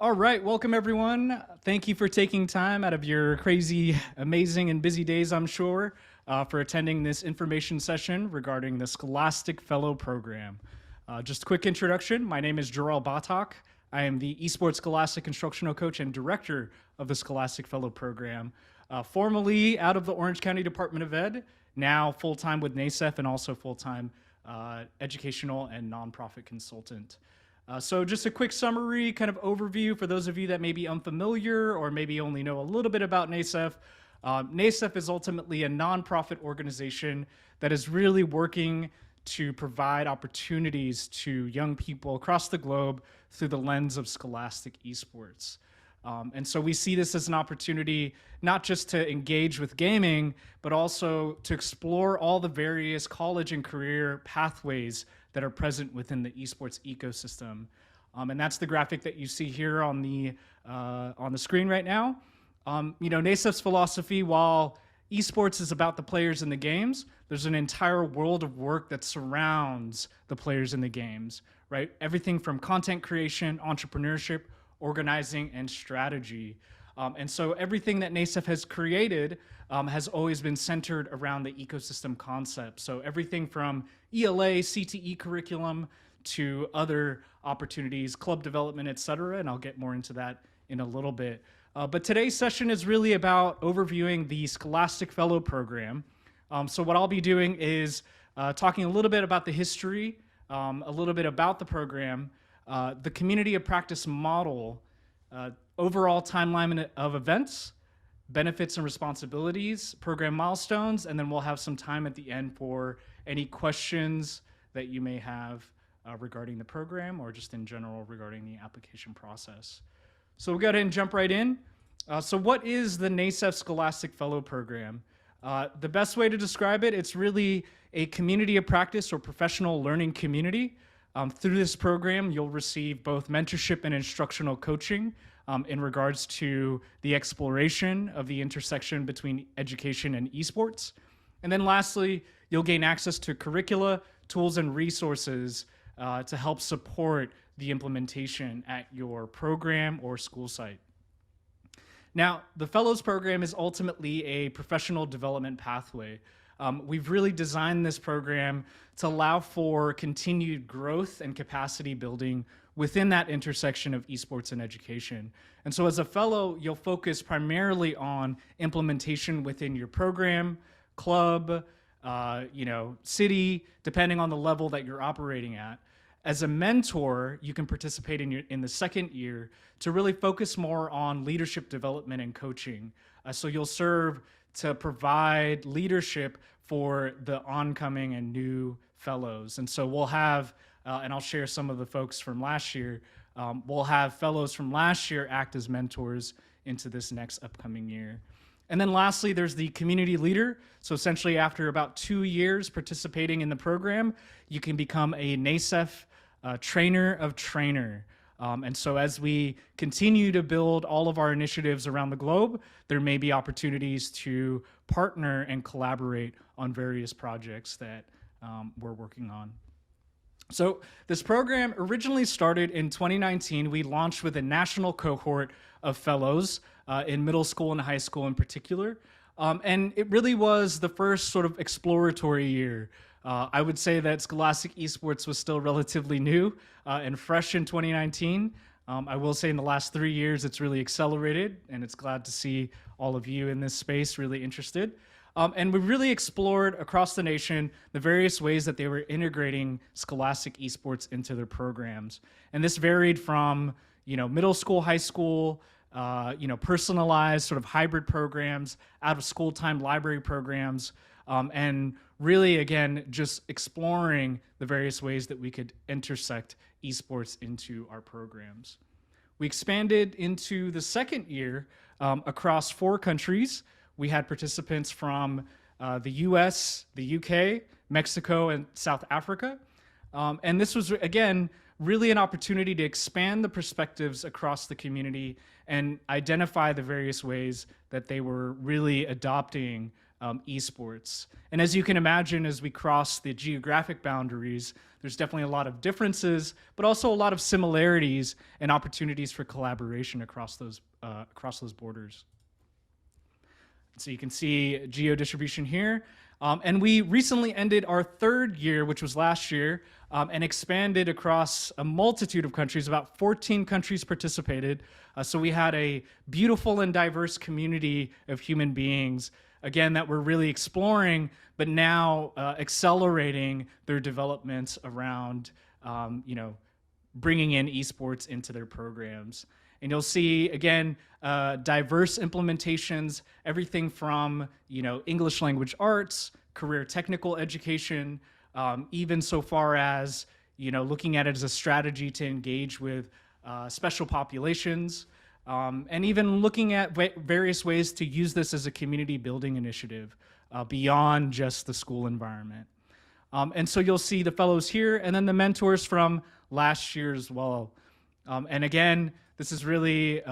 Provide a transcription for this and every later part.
All right, welcome everyone. Thank you for taking time out of your crazy, amazing, and busy days, I'm sure, for attending this information session regarding the Scholastic Fellow Program. Just a quick introduction. My name is Jarrell Batak. I am the Esports Scholastic Instructional Coach and Director of the Scholastic Fellow Program, formerly out of the Orange County Department of Ed, now full-time with NASEF and also full-time educational and nonprofit consultant. So just a quick summary, kind of overview for those of you that may be unfamiliar or maybe only know a little bit about NASEF. NASEF is ultimately a nonprofit organization that is really working to provide opportunities to young people across the globe through the lens of scholastic esports. And so we see this as an opportunity not just to engage with gaming, but also to explore all the various college and career pathways that are present within the esports ecosystem. And that's the graphic that you see here on the screen right now. NASEF's philosophy, while esports is about the players in the games, there's an entire world of work that surrounds the players in the games, right? Everything from content creation, entrepreneurship, organizing, and strategy. And so everything that NASEF has created has always been centered around the ecosystem concept. So everything from ELA, CTE curriculum to other opportunities, club development, et cetera. And I'll get more into that in a little bit. But today's session is really about overviewing the Scholastic Fellow Program. So what I'll be doing is talking a little bit about the history, a little bit about the program, the community of practice model, overall timeline of events, benefits and responsibilities, program milestones, and then we'll have some time at the end for any questions that you may have regarding the program or just in general regarding the application process. So we'll go ahead and jump right in. So what is the NASEF Scholastic Fellow Program? The best way to describe it, it's really a community of practice or professional learning community. Through this program, you'll receive both mentorship and instructional coaching in regards to the exploration of the intersection between education and esports. And then lastly, you'll gain access to curricula, tools, and resources to help support the implementation at your program or school site. Now, the Fellows Program is ultimately a professional development pathway. We've really designed this program to allow for continued growth and capacity building within that intersection of esports and education. And so as a fellow, you'll focus primarily on implementation within your program, club, city, depending on the level that you're operating at. As a mentor, you can participate in the second year to really focus more on leadership development and coaching. So you'll serve to provide leadership for the oncoming and new fellows. And so we'll have, and I'll share some of the folks from last year, we'll have fellows from last year act as mentors into this next upcoming year. And then lastly, there's the community leader. So essentially after about 2 years participating in the program, you can become a NASEF trainer of trainer. And so as we continue to build all of our initiatives around the globe, there may be opportunities to partner and collaborate on various projects that we're working on. So this program originally started in 2019. We launched with a national cohort of fellows in middle school and high school in particular. And it really was the first sort of exploratory year. I would say that Scholastic Esports was still relatively new and fresh in 2019. I will say in the last 3 years, it's really accelerated, and it's glad to see all of you in this space really interested. And we really explored across the nation the various ways that they were integrating Scholastic Esports into their programs. And this varied from, middle school, high school, personalized sort of hybrid programs, out of school time library programs, and really, again, just exploring the various ways that we could intersect esports into our programs. We expanded into the second year across 4 countries. We had participants from the US, the UK, Mexico, and South Africa. And this was, again, really an opportunity to expand the perspectives across the community and identify the various ways that they were really adopting esports. And as you can imagine, as we cross the geographic boundaries, there's definitely a lot of differences, but also a lot of similarities and opportunities for collaboration across those borders. So you can see geo-distribution here. And we recently ended our third year, which was last year, and expanded across a multitude of countries. About 14 countries participated. So we had a beautiful and diverse community of human beings, again, that we're really exploring, but now accelerating their development around, bringing in esports into their programs. And you'll see, again, diverse implementations, everything from, English language arts, career technical education, even so far as, looking at it as a strategy to engage with special populations, and even looking at various ways to use this as a community building initiative beyond just the school environment. And so you'll see the fellows here and then the mentors from last year as well. And again, this is really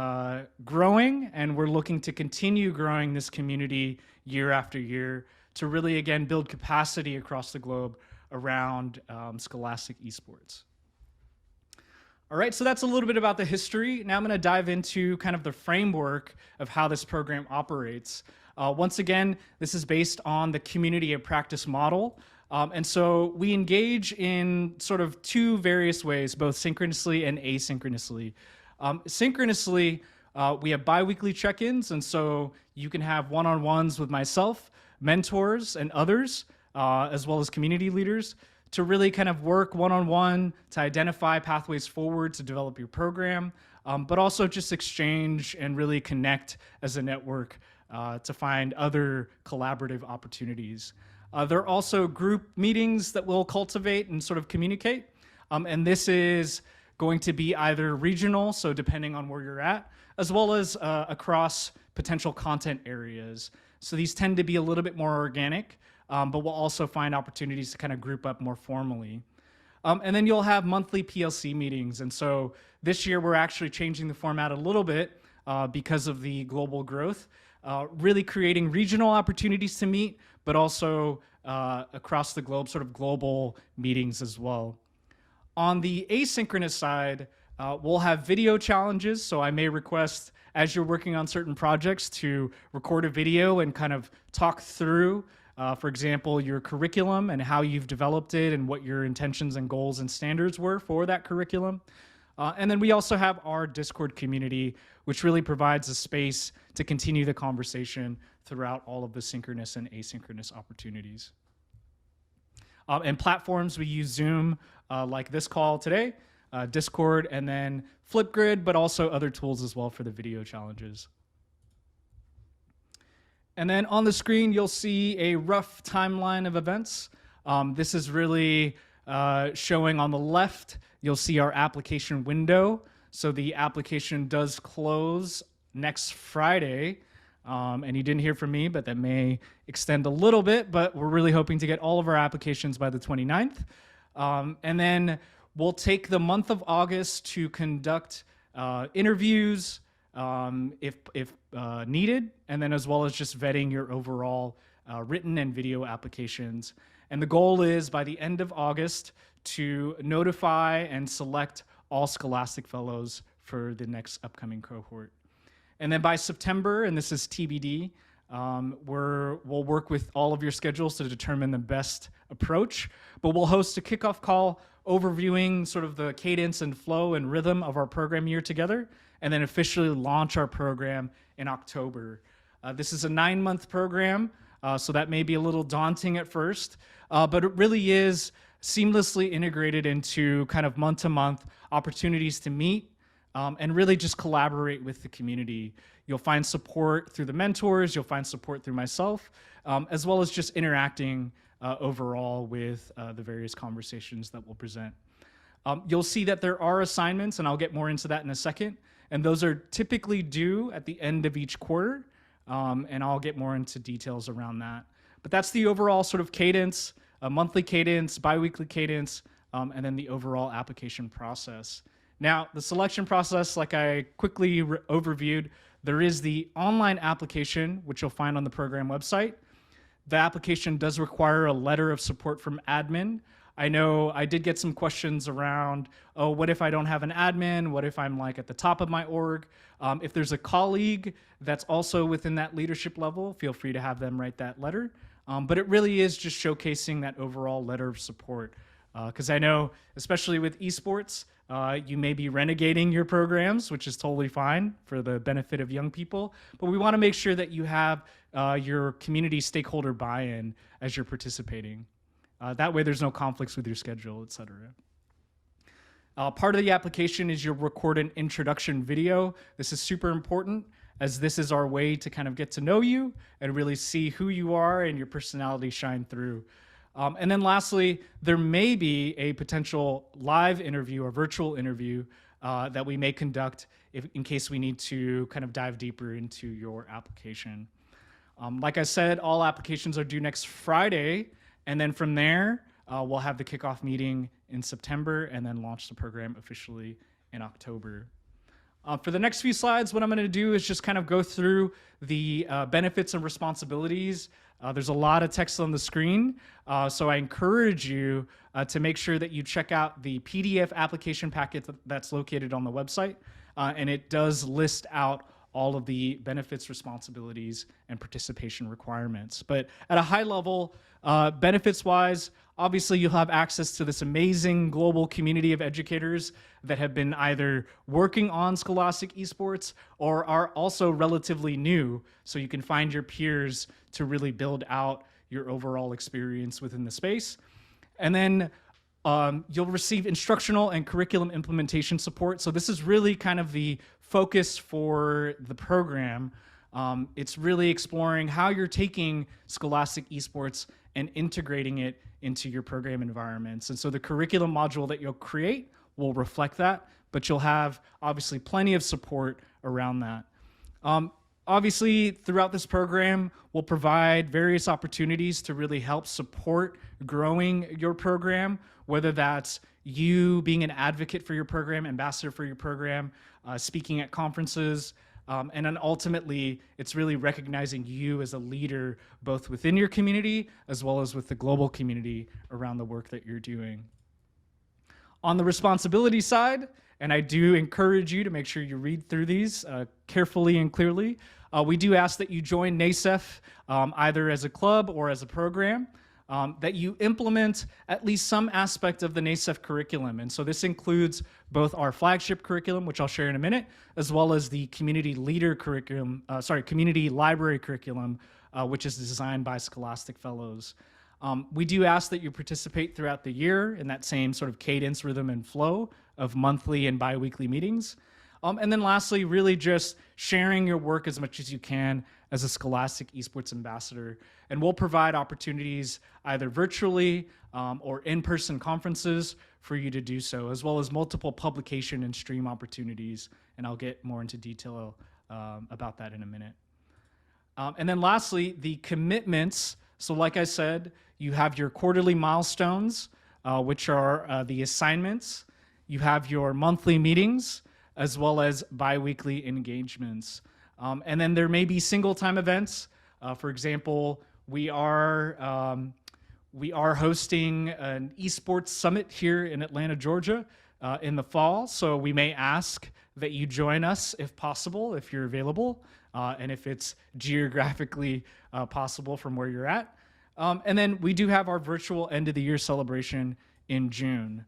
growing, and we're looking to continue growing this community year after year to really, again, build capacity across the globe around scholastic esports. All right, so that's a little bit about the history. Now I'm going to dive into kind of the framework of how this program operates. Once again, this is based on the community of practice model. And so we engage in sort of two various ways, both synchronously and asynchronously. Synchronously, we have bi-weekly check-ins, and so you can have one-on-ones with myself, mentors, and others, as well as community leaders, to really kind of work one-on-one to identify pathways forward to develop your program, but also just exchange and really connect as a network to find other collaborative opportunities. There are also group meetings that we'll cultivate and sort of communicate, and this is going to be either regional, so depending on where you're at, as well as across potential content areas. So these tend to be a little bit more organic, but we'll also find opportunities to kind of group up more formally. And then you'll have monthly PLC meetings. And so this year we're actually changing the format a little bit because of the global growth, really creating regional opportunities to meet, but also across the globe, sort of global meetings as well. On the asynchronous side, we'll have video challenges. So I may request, as you're working on certain projects, to record a video and kind of talk through, for example, your curriculum and how you've developed it and what your intentions and goals and standards were for that curriculum. And then we also have our Discord community, which really provides a space to continue the conversation throughout all of the synchronous and asynchronous opportunities. And platforms, we use Zoom, like this call today, Discord, and then Flipgrid, but also other tools as well for the video challenges. And then on the screen, you'll see a rough timeline of events. This is really showing on the left, you'll see our application window. So the application does close next Friday. And you didn't hear from me, but that may extend a little bit, but we're really hoping to get all of our applications by the 29th. And then we'll take the month of August to conduct interviews if needed, and then as well as just vetting your overall written and video applications. And the goal is by the end of August to notify and select all Scholastic Fellows for the next upcoming cohort. And then by September, and this is TBD, we'll work with all of your schedules to determine the best approach, but we'll host a kickoff call overviewing sort of the cadence and flow and rhythm of our program year together, and then officially launch our program in October. This is a 9-month program, so that may be a little daunting at first, but it really is seamlessly integrated into kind of month-to-month opportunities to meet, and really just collaborate with the community. You'll find support through the mentors, you'll find support through myself, as well as just interacting overall with the various conversations that we'll present. You'll see that there are assignments, and I'll get more into that in a second, and those are typically due at the end of each quarter, and I'll get more into details around that. But that's the overall sort of cadence, monthly cadence, bi-weekly cadence, and then the overall application process. Now, the selection process, like I quickly overviewed, there is the online application, which you'll find on the program website. the application does require a letter of support from admin. I know I did get some questions around, oh, what if I don't have an admin? What if I'm like at the top of my org? If there's a colleague that's also within that leadership level, feel free to have them write that letter. But it really is just showcasing that overall letter of support. Because I know, especially with esports, you may be renegading your programs, which is totally fine for the benefit of young people. But we want to make sure that you have your community stakeholder buy-in as you're participating. That way there's no conflicts with your schedule, et cetera. Part of the application is you'll record an introduction video. This is super important, as this is our way to kind of get to know you and really see who you are and your personality shine through. And then lastly, there may be a potential live interview or virtual interview that we may conduct in case we need to kind of dive deeper into your application. Like I said, all applications are due next Friday, and then from there, we'll have the kickoff meeting in September and then launch the program officially in October. For the next few slides, what I'm going to do is just kind of go through the benefits and responsibilities. There's a lot of text on the screen, so I encourage you to make sure that you check out the PDF application packet that's located on the website, and it does list out all of the benefits, responsibilities, and participation requirements. But at a high level, benefits-wise, obviously you'll have access to this amazing global community of educators that have been either working on Scholastic esports or are also relatively new, so you can find your peers to really build out your overall experience within the space. And then you'll receive instructional and curriculum implementation support. So this is really kind of the focus for the program. It's really exploring how you're taking Scholastic esports and integrating it into your program environments. And so the curriculum module that you'll create will reflect that, but you'll have obviously plenty of support around that. Obviously, throughout this program, we'll provide various opportunities to really help support growing your program, whether that's you being an advocate for your program, ambassador for your program, speaking at conferences, and then ultimately, it's really recognizing you as a leader, both within your community as well as with the global community around the work that you're doing. On the responsibility side, and I do encourage you to make sure you read through these carefully and clearly, we do ask that you join NASEF either as a club or as a program, that you implement at least some aspect of the NASEF curriculum. And so this includes both our flagship curriculum, which I'll share in a minute, as well as the community leader curriculum, community library curriculum, which is designed by Scholastic Fellows. We do ask that you participate throughout the year in that same sort of cadence, rhythm, and flow of monthly and bi-weekly meetings. And then lastly, really just sharing your work as much as you can as a Scholastic esports ambassador. And we'll provide opportunities either virtually or in-person conferences for you to do so, as well as multiple publication and stream opportunities. And I'll get more into detail about that in a minute. And then lastly, the commitments. So like I said, you have your quarterly milestones, which are the assignments. You have your monthly meetings, as well as bi-weekly engagements. And then there may be single-time events. For example, we are hosting an esports summit here in Atlanta, Georgia in the fall. So we may ask that you join us if possible, if you're available, and if it's geographically possible from where you're at. And then we do have our virtual end of the year celebration in June.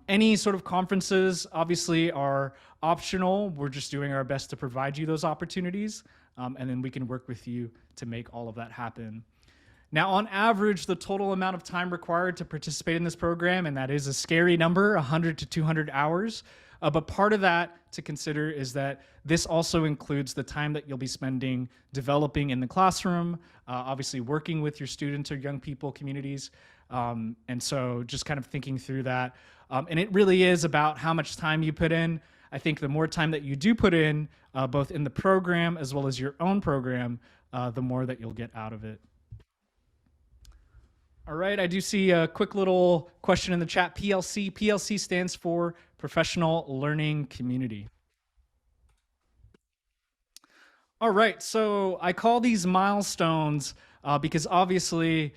Any sort of conferences obviously are optional. We're just doing our best to provide you those opportunities, and then we can work with you to make all of that happen. Now, on average, the total amount of time required to participate in this program, and that is a scary number, 100 to 200 hours, but part of that to consider is that this also includes the time that you'll be spending developing in the classroom, obviously working with your students or young people communities, and so just kind of thinking through that. And it really is about how much time you put in. I think the more time that you do put in, both in the program as well as your own program, the more that you'll get out of it. All right, I do see a quick little question in the chat. PLC. PLC stands for Professional Learning Community. All right, so I call these milestones because obviously,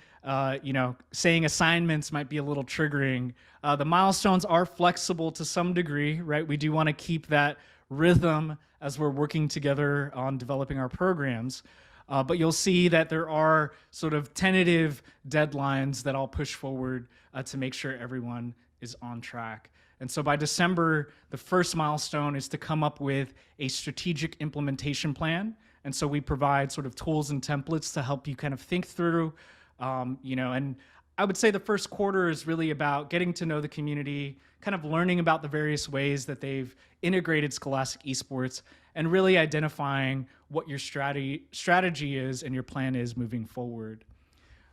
saying assignments might be a little triggering. The milestones are flexible to some degree, right? We do want to keep that rhythm as we're working together on developing our programs. But you'll see that there are sort of tentative deadlines that I'll push forward to make sure everyone is on track. And so by December, the first milestone is to come up with a strategic implementation plan. And so we provide sort of tools and templates to help you kind of think through, and I would say the first quarter is really about getting to know the community, kind of learning about the various ways that they've integrated Scholastic esports, and really identifying what your strategy is and your plan is moving forward.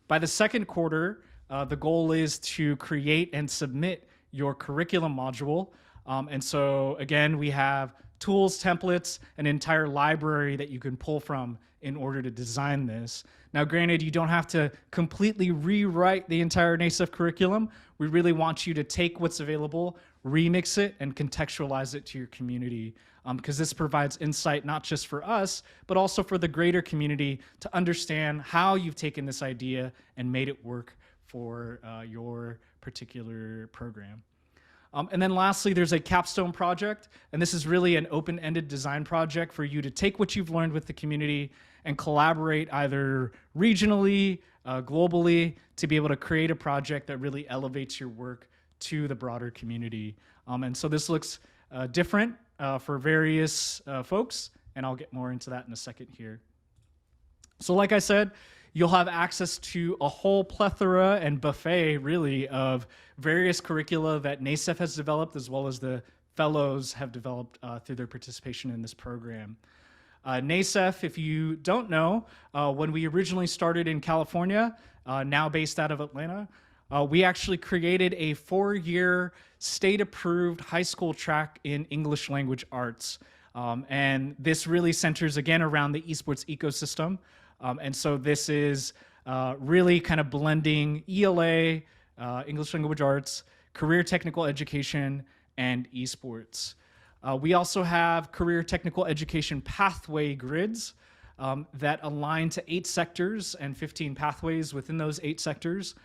By the second quarter, the goal is to create and submit your curriculum module. And so again, we have tools, templates, an entire library that you can pull from in order to design this. Now, granted, you don't have to completely rewrite the entire NASEF curriculum. We really want you to take what's available, remix it, and contextualize it to your community, because this provides insight not just for us, but also for the greater community to understand how you've taken this idea and made it work for your particular program. And then lastly, there's a capstone project, and this is really an open-ended design project for you to take what you've learned with the community and collaborate either regionally, globally, to be able to create a project that really elevates your work to the broader community. And so this looks different for various folks, and I'll get more into that in a second here. So like I said, you'll have access to a whole plethora and buffet, really, of various curricula that NASEF has developed, as well as the fellows have developed through their participation in this program. NASEF, if you don't know, when we originally started in California, now based out of Atlanta, we actually created a 4-year state-approved high school track in English language arts. And this really centers, again, around the esports ecosystem. And so this is really kind of blending ELA, English language arts, career technical education, and esports. We also have career technical education pathway grids that align to 8 sectors and 15 pathways within those 8 sectors.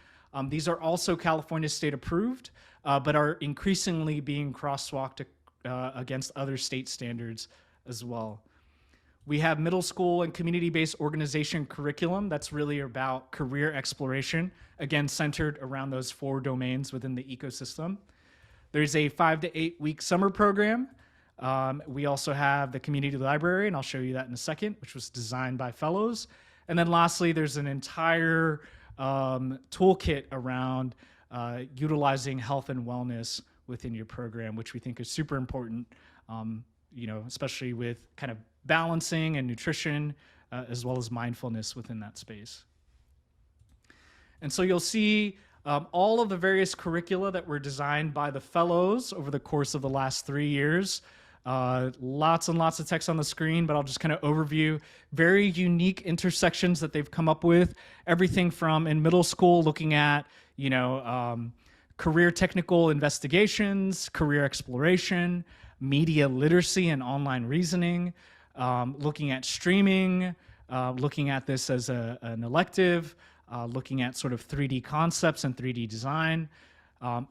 These are also California state approved, but are increasingly being crosswalked against other state standards as well. We have middle school and community-based organization curriculum that's really about career exploration, again, centered around those 4 domains within the ecosystem. There's a 5 to 8 week summer program. We also have the community library, and I'll show you that in a second, which was designed by fellows. And then lastly, there's an entire toolkit around utilizing health and wellness within your program, which we think is super important, especially with kind of balancing and nutrition, as well as mindfulness within that space. And so you'll see all of the various curricula that were designed by the fellows over the course of the last 3 years. Lots and lots of text on the screen, but I'll just kind of overview very unique intersections that they've come up with. Everything from in middle school, looking at, career technical investigations, career exploration, media literacy and online reasoning, looking at streaming, looking at this as an elective, looking at sort of 3D concepts and 3D design.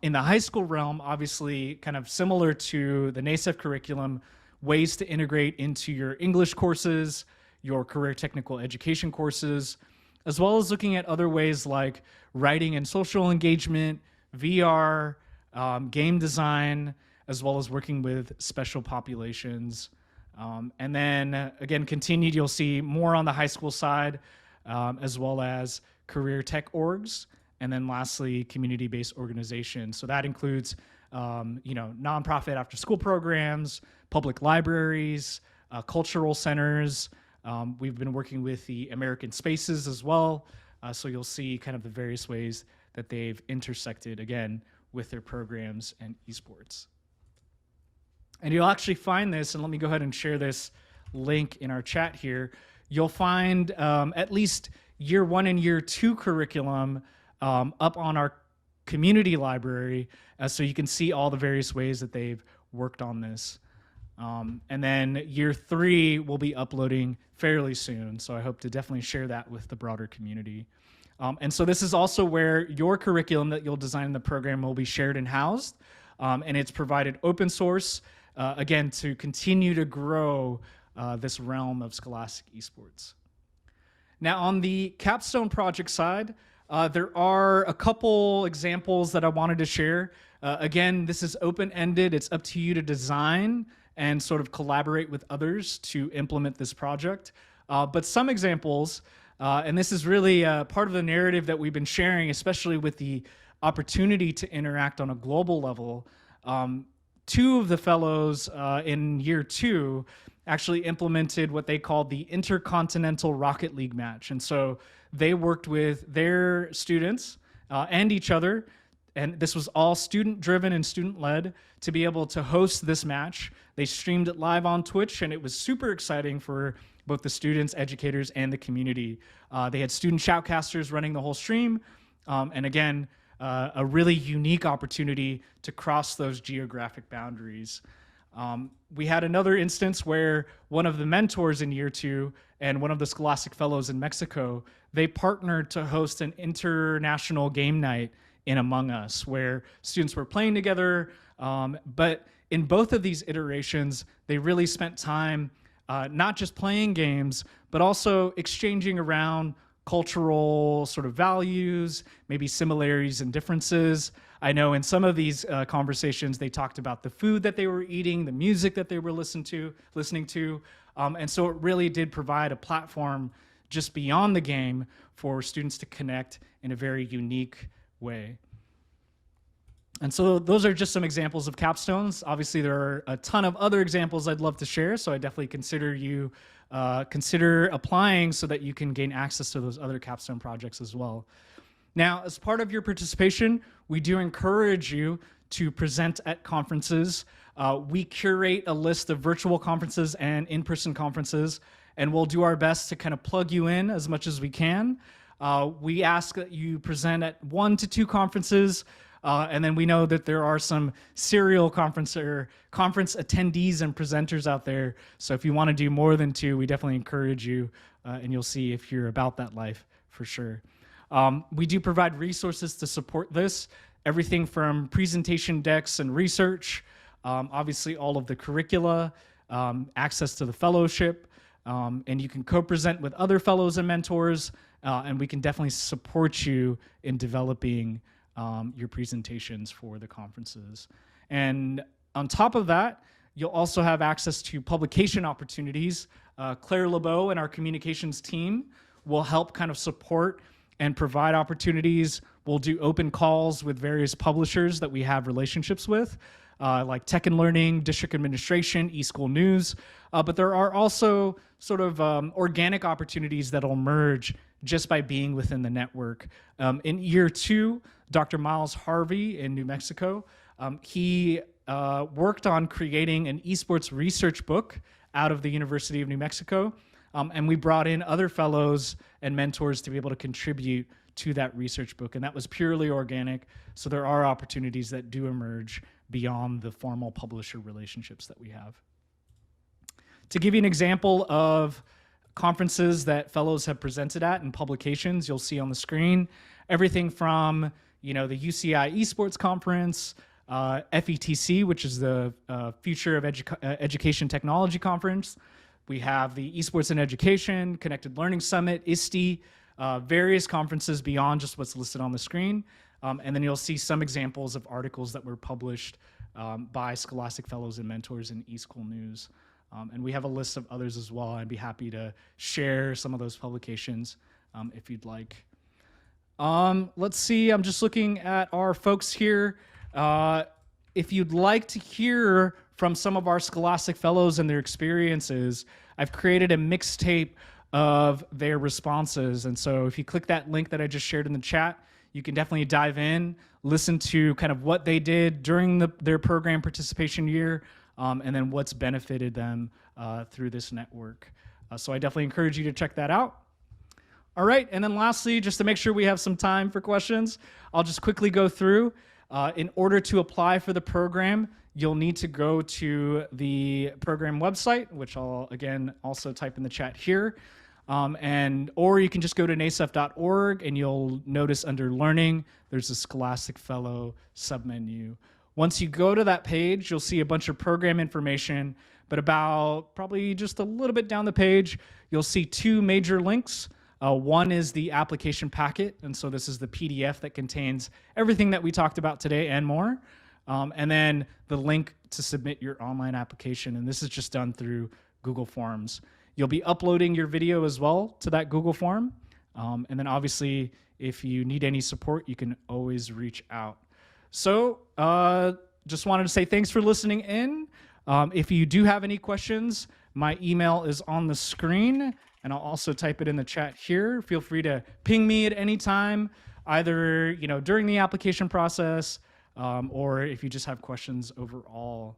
In the high school realm, obviously kind of similar to the NASEF curriculum, ways to integrate into your English courses, your career technical education courses, as well as looking at other ways like writing and social engagement, VR, game design, as well as working with special populations. And then again, continued, you'll see more on the high school side, as well as career tech orgs. And then lastly, community-based organizations. So that includes, nonprofit after-school programs, public libraries, cultural centers. We've been working with the American Spaces as well. So you'll see kind of the various ways that they've intersected, again, with their programs and esports. And you'll actually find this, and let me go ahead and share this link in our chat here. You'll find at least year 1 and year 2 curriculum up on our community library, so you can see all the various ways that they've worked on this. And then year 3 will be uploading fairly soon. So I hope to definitely share that with the broader community. And so this is also where your curriculum that you'll design in the program will be shared and housed. And it's provided open source, again, to continue to grow this realm of scholastic esports. Now, on the capstone project side, there are a couple examples that I wanted to share. Again, this is open-ended. It's up to you to design and sort of collaborate with others to implement this project. But some examples, and this is really part of the narrative that we've been sharing, especially with the opportunity to interact on a global level. 2 of the fellows in year 2 actually implemented what they called the Intercontinental Rocket League match. And so they worked with their students and each other, and this was all student-driven and student-led, to be able to host this match. They streamed it live on Twitch, and it was super exciting for both the students, educators, and the community. They had student shoutcasters running the whole stream, and again, a really unique opportunity to cross those geographic boundaries. We had another instance where one of the mentors in year 2 and one of the Scholastic Fellows in Mexico, they partnered to host an international game night in Among Us, where students were playing together. But in both of these iterations, they really spent time not just playing games, but also exchanging around cultural sort of values, maybe similarities and differences. I know in some of these conversations, they talked about the food that they were eating, the music that they were listening to. And so it really did provide a platform just beyond the game for students to connect in a very unique way. And so those are just some examples of capstones. Obviously, there are a ton of other examples I'd love to share, so I definitely consider applying so that you can gain access to those other capstone projects as well. Now, as part of your participation, we do encourage you to present at conferences. We curate a list of virtual conferences and in-person conferences, and we'll do our best to kind of plug you in as much as we can. We ask that you present at 1 to 2 conferences, and then we know that there are some serial conference attendees and presenters out there. So if you want to do more than 2, we definitely encourage you, and you'll see if you're about that life for sure. We do provide resources to support this, everything from presentation decks and research, obviously all of the curricula, access to the fellowship, and you can co-present with other fellows and mentors, and we can definitely support you in developing your presentations for the conferences. And on top of that, you'll also have access to publication opportunities. Claire LeBeau and our communications team will help kind of support and provide opportunities. We'll do open calls with various publishers that we have relationships with, like Tech and Learning, District Administration, eSchool News. But there are also sort of organic opportunities that'll emerge just by being within the network. In year 2, Dr. Miles Harvey in New Mexico, he worked on creating an esports research book out of the University of New Mexico. And we brought in other fellows and mentors to be able to contribute to that research book. And that was purely organic. So there are opportunities that do emerge beyond the formal publisher relationships that we have. To give you an example of conferences that fellows have presented at and publications, you'll see on the screen, everything from the UCI Esports Conference, FETC, which is the Future of Education Technology Conference. We have the Esports in Education, Connected Learning Summit, ISTE, various conferences beyond just what's listed on the screen. And then you'll see some examples of articles that were published by Scholastic Fellows and Mentors in eSchool News. And we have a list of others as well. I'd be happy to share some of those publications if you'd like. Let's see, I'm just looking at our folks here. If you'd like to hear from some of our Scholastic Fellows and their experiences, I've created a mixtape of their responses. And so if you click that link that I just shared in the chat, you can definitely dive in, listen to kind of what they did during their program participation year, and then what's benefited them through this network. So I definitely encourage you to check that out. All right, and then lastly, just to make sure we have some time for questions, I'll just quickly go through. In order to apply for the program, you'll need to go to the program website, which I'll again also type in the chat here. Or you can just go to nasef.org and you'll notice under learning, there's a Scholastic Fellow submenu. Once you go to that page, you'll see a bunch of program information, but about probably just a little bit down the page, you'll see two major links. One is the application packet, and so this is the PDF that contains everything that we talked about today and more. And then the link to submit your online application, and this is just done through Google Forms. You'll be uploading your video as well to that Google form. And then obviously, if you need any support, you can always reach out. So just wanted to say thanks for listening in. If you do have any questions, my email is on the screen, and I'll also type it in the chat here. Feel free to ping me at any time, either during the application process, or if you just have questions overall.